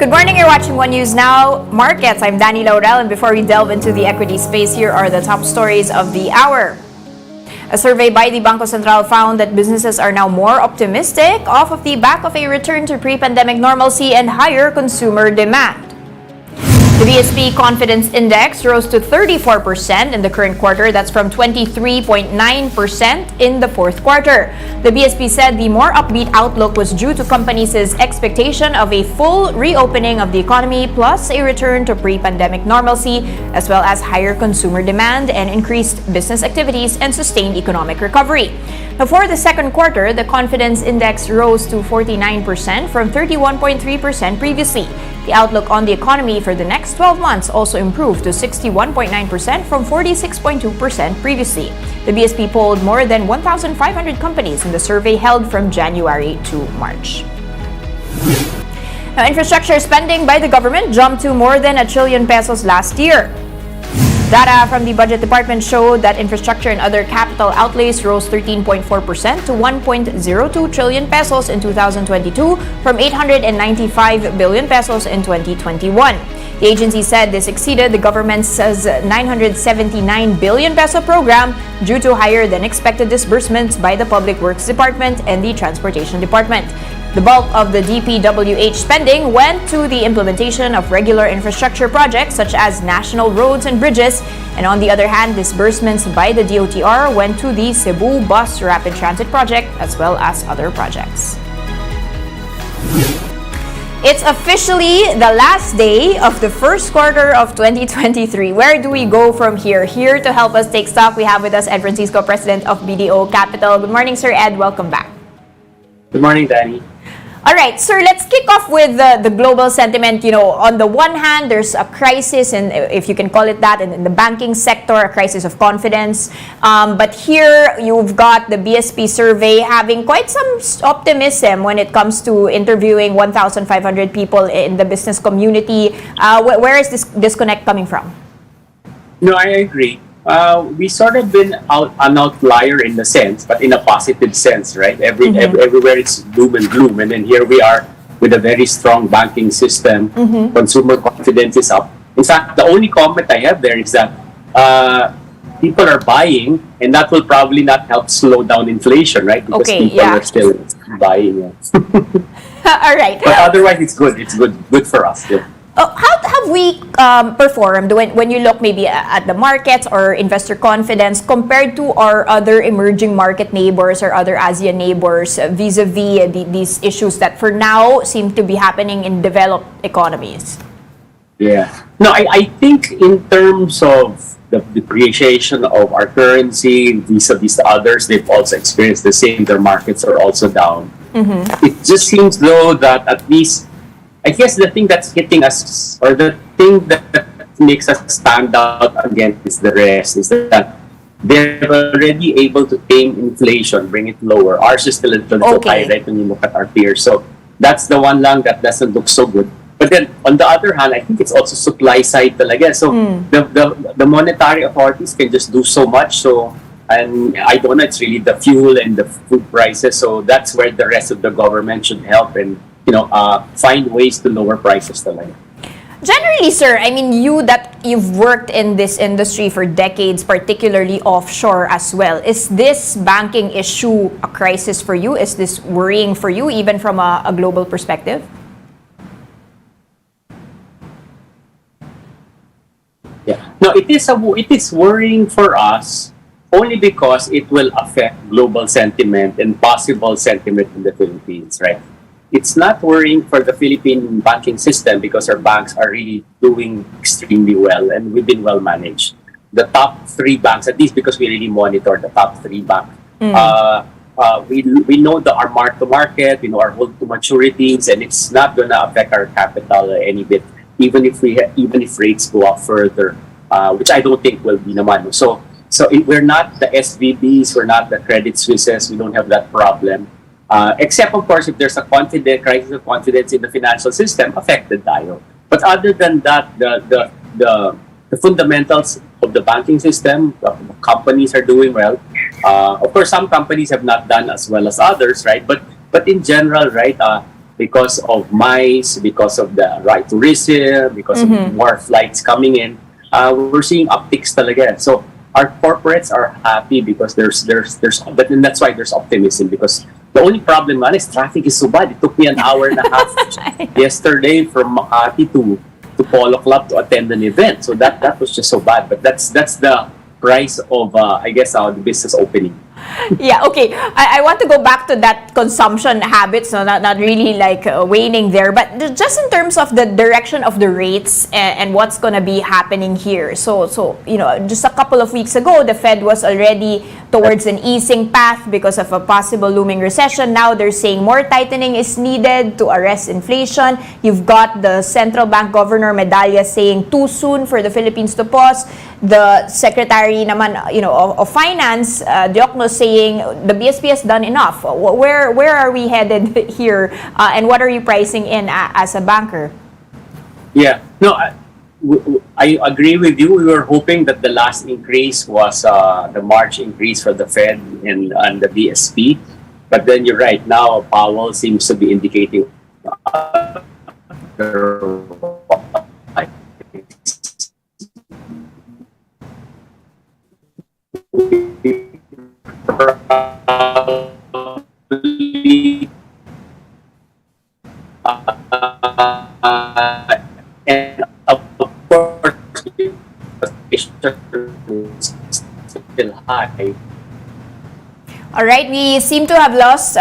Good morning, you're watching One News Now Markets. I'm Danny Laurel, and before we delve into the equity space, here are the top stories of the hour. A survey by the Bangko Sentral found that businesses are now more optimistic off of the back of a return to pre-pandemic normalcy and higher consumer demand. The BSP Confidence Index rose to 34% in the current quarter. That's from 23.9% in the fourth quarter. The BSP said the more upbeat outlook was due to companies' expectation of a full reopening of the economy plus a return to pre-pandemic normalcy, as well as higher consumer demand and increased business activities and sustained economic recovery. Now, for the second quarter, the confidence index rose to 49% from 31.3% previously. The outlook on the economy for the next 12 months also improved to 61.9% from 46.2% previously. The BSP polled more than 1,500 companies in the survey held from January to March. Now, infrastructure spending by the government jumped to more than 1 trillion pesos last year. Data from the Budget Department showed that infrastructure and other capital outlays rose 13.4% to 1.02 trillion pesos in 2022 from 895 billion pesos in 2021. The agency said this exceeded the government's 979 billion peso program due to higher than expected disbursements by the Public Works Department and the Transportation Department. The bulk of the DPWH spending went to the implementation of regular infrastructure projects such as national roads and bridges, and on the other hand, disbursements by the DOTR went to the Cebu Bus Rapid Transit Project as well as other projects. It's officially the last day of the first quarter of 2023. Where do we go from here? Here to help us take stock, we have with us Ed Francisco, President of BDO Capital. Good morning, Sir Ed. Welcome back. Good morning, Danny. All right, sir, let's kick off with the global sentiment. You know, on the one hand, there's a crisis, and if you can call it that, in the banking sector, a crisis of confidence. But here, you've got the BSP survey having quite some optimism when it comes to interviewing 1,500 people in the business community. Where is this disconnect coming from? No, I agree. We sort of been an outlier in the sense, but in a positive sense, right? Everywhere it's doom and gloom, and then here we are with a very strong banking system. Consumer confidence is up. In fact, the only comment I have there is that people are buying, and that will probably not help slow down inflation, right? Because people are still buying. All right. But otherwise, it's good. It's good for us. Yeah. How have we performed when you look maybe at the markets or investor confidence compared to our other emerging market neighbors or other ASEAN neighbors vis-a-vis these issues that for now seem to be happening in developed economies? Yeah. No, I think in terms of the depreciation of our currency vis-a-vis the others, they've also experienced the same. Their markets are also down. It just seems though that at least I guess the thing that's hitting us, or the thing that makes us stand out against the rest, is that they're already able to tame inflation, bring it lower. Ours is still a little high, right, when you look at our peers. So that's the one lang that doesn't look so good. But then, on the other hand, I think it's also supply side talaga. So the monetary authorities can just do so much. So, and I don't know, it's really the fuel and the food prices. So that's where the rest of the government should help and find ways to lower prices talaga. Generally, sir, I mean, you've worked in this industry for decades, particularly offshore as well. Is this banking issue a crisis for you? Is this worrying for you, even from a global perspective? Yeah. No, it is worrying for us only because it will affect global sentiment and possible sentiment in the Philippines, right? It's not worrying for the Philippine banking system because our banks are really doing extremely well and we've been well managed. The top 3 banks, at least because we really monitor the top 3 banks, we know our mark to market, we know our hold to maturities, and it's not gonna affect our capital any bit, even if rates go up further, which I don't think will be naman. So we're not the SVBs, we're not the Credit Suisses, we don't have that problem. Except, of course, if there's a crisis of confidence in the financial system, affected tayo. But other than that, the fundamentals of the banking system, the companies are doing well. Of course, some companies have not done as well as others, right? But in general, right, because of MICE, because of the right to resale, because of more flights coming in, we're seeing upticks talaga. So our corporates are happy because but then that's why there's optimism, because the only problem man is traffic is so bad. It took me an hour and a half yesterday from Makati to Polo Club to attend an event. So that was just so bad. But that's the price of I guess the business opening. Yeah, okay. I want to go back to that consumption habits, no, not really like waning there, but just in terms of the direction of the rates and what's going to be happening here. So just a couple of weeks ago, the Fed was already towards an easing path because of a possible looming recession. Now they're saying more tightening is needed to arrest inflation. You've got the central bank governor Medalla saying too soon for the Philippines to pause. The secretary naman, of finance, Diokno, saying the BSP has done enough. Where are we headed here, and what are you pricing in as a banker? Yeah, no, I agree with you. We were hoping that the last increase was the March increase for the Fed and the BSP, but then you're right. Now Powell seems to be indicating and of course, still high. All right, we seem to have lost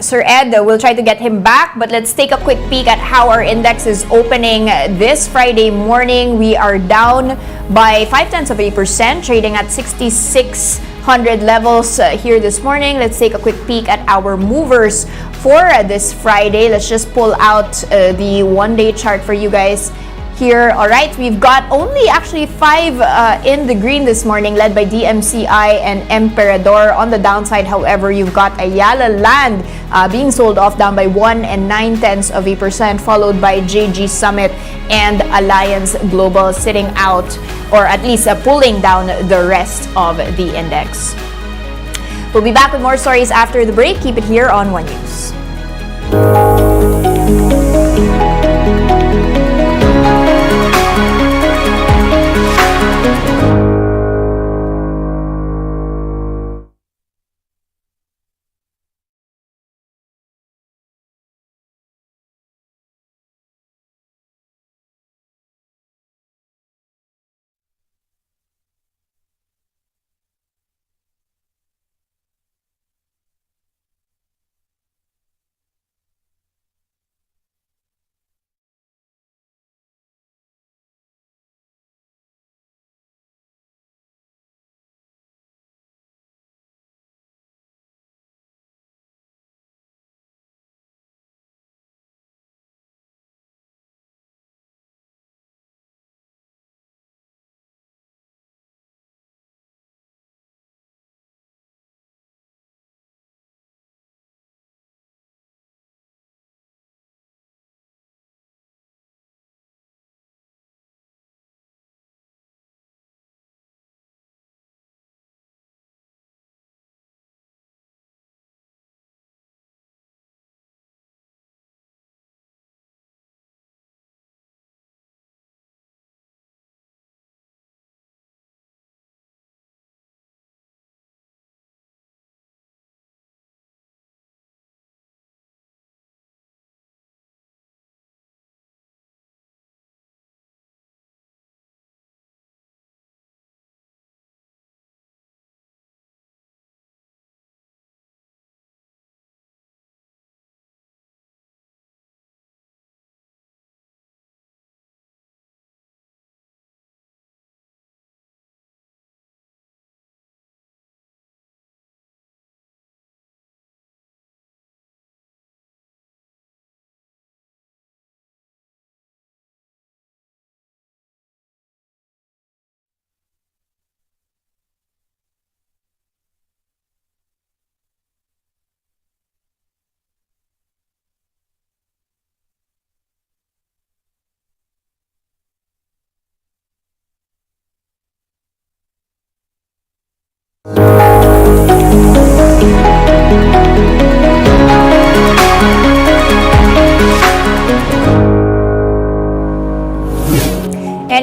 Sir Ed. We'll try to get him back, but let's take a quick peek at how our index is opening this Friday morning. We are down by 0.5%, trading at 6,600 levels here this morning. Let's take a quick peek at our movers for this Friday. Let's just pull out the one-day chart for you guys here. All right, we've got only actually 5 in the green this morning, led by DMCI and Emperador. On the downside, however, you've got Ayala Land being sold off, down by 1 9/10%, followed by JG Summit and Alliance Global sitting out, or at least pulling down the rest of the index. We'll be back with more stories after the break. Keep it here on One News.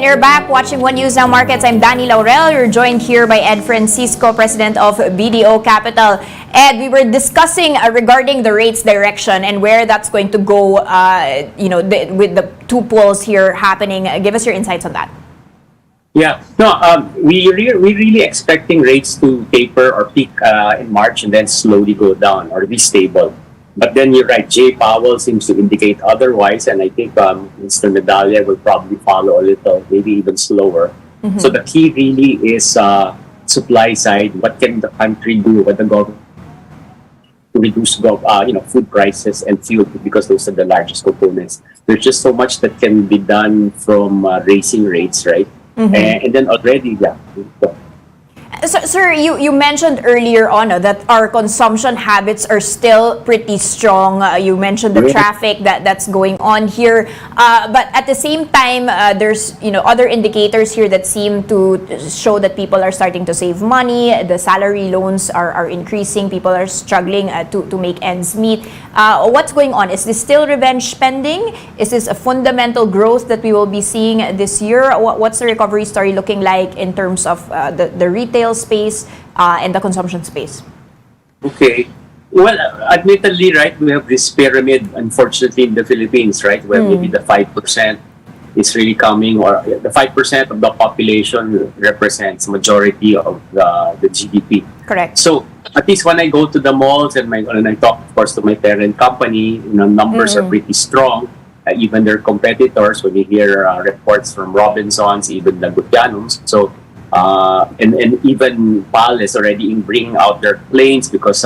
you're back watching One News Now Markets. I'm Danny Laurel. You're joined here by Ed Francisco, President of BDO Capital. Ed, we were discussing regarding the rates direction and where that's going to go, with the two polls here happening. Give us your insights on that. Yeah, no, we're really expecting rates to taper or peak in March and then slowly go down or be stable. But then you're right, Jay Powell seems to indicate otherwise, and I think Mr. Medalla will probably follow a little, maybe even slower. So the key really is supply side. What can the country do, what the government to reduce food prices and fuel, because those are the largest components. There's just so much that can be done from raising rates, right? And then already, So, sir, you mentioned earlier on that our consumption habits are still pretty strong. You mentioned the traffic that's going on here, but at the same time, there's other indicators here that seem to show that people are starting to save money. The salary loans are increasing. People are struggling to make ends meet. What's going on? Is this still revenge spending? Is this a fundamental growth that we will be seeing this year? What's the recovery story looking like in terms of the retail space and the consumption space? Okay. Well, admittedly, right, we have this pyramid, unfortunately, in the Philippines, right, where maybe the 5% is really coming, or the 5% of the population represents majority of the GDP. Correct. So at least when I go to the malls and I talk, of course, to my parent company, numbers are pretty strong. Even their competitors, when you hear reports from Robinsons, even the Gutianums. So and even PAL is already bringing out their planes because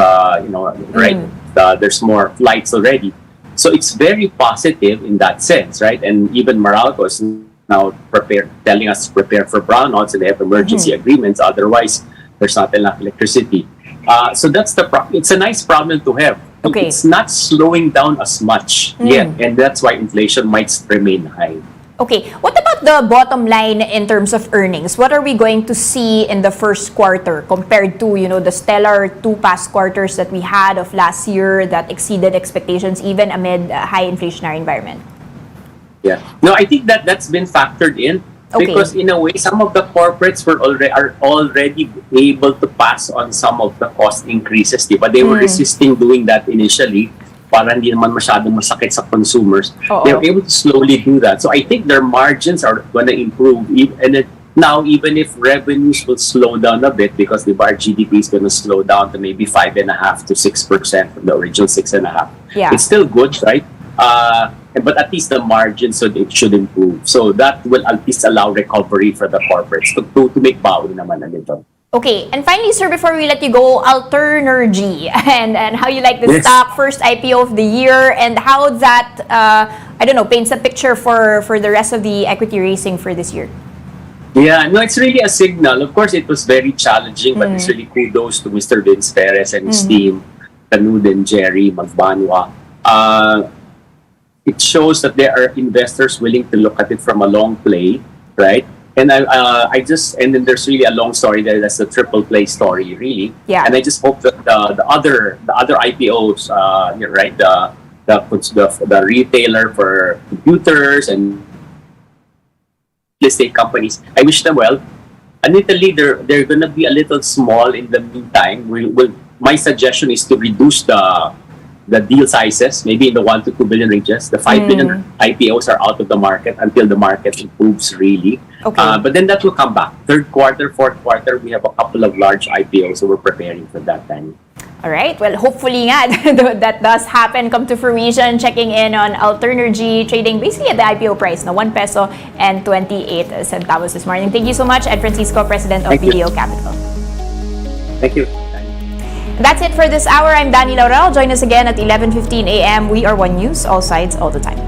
there's more flights already. So it's very positive in that sense, right? And even Meralco is now telling us to prepare for brownouts, and they have emergency agreements. Otherwise, there's not enough electricity. So that's it's a nice problem to have. Okay. It's not slowing down as much yet, and that's why inflation might remain high. Okay, what about the bottom line in terms of earnings? What are we going to see in the first quarter compared to, the stellar two past quarters that we had of last year that exceeded expectations even amid a high inflationary environment? Yeah. No, I think that's been factored in because in a way some of the corporates are already able to pass on some of the cost increases, but they were resisting doing that initially. Para hindi naman masyadong masakit sa consumers. They're able to slowly do that. So I think their margins are going to improve. And now, even if revenues will slow down a bit, because the bar GDP is going to slow down to maybe 5.5% to 6% from the original 6.5%. Yeah. It's still good, right? But at least the margins, so it should improve. So that will at least allow recovery for the corporates to make bawi naman a little. Okay, and finally, sir, before we let you go, Alternergy and how you like the stock, first IPO of the year, and how that, paints a picture for the rest of the equity raising for this year. Yeah, no, it's really a signal. Of course, it was very challenging, but it's really kudos to Mr. Vince Perez and his team, Tanud and Jerry Magbanwa. It shows that there are investors willing to look at it from a long play, right? And and then there's really a long story there. That's the triple play story, really. Yeah. And I just hope that the other IPOs, right, the retailer for computers and real estate companies, I wish them well. Admittedly, they're gonna be a little small in the meantime. My suggestion is to reduce the deal sizes, maybe in the 1 to 2 billion ranges. The 5 billion IPOs are out of the market until the market improves really. Okay. But then that will come back. Third quarter, fourth quarter, we have a couple of large IPOs, so we're preparing for that time. All right. Well, hopefully that does happen, come to fruition. Checking in on Alternergy, trading basically at the IPO price, 1 peso and 28 centavos this morning. Thank you so much, Ed Francisco, President of BDO Capital. Thank you. That's it for this hour. I'm Danny Laurel. Join us again at 11:15 a.m. We are One News, all sides, all the time.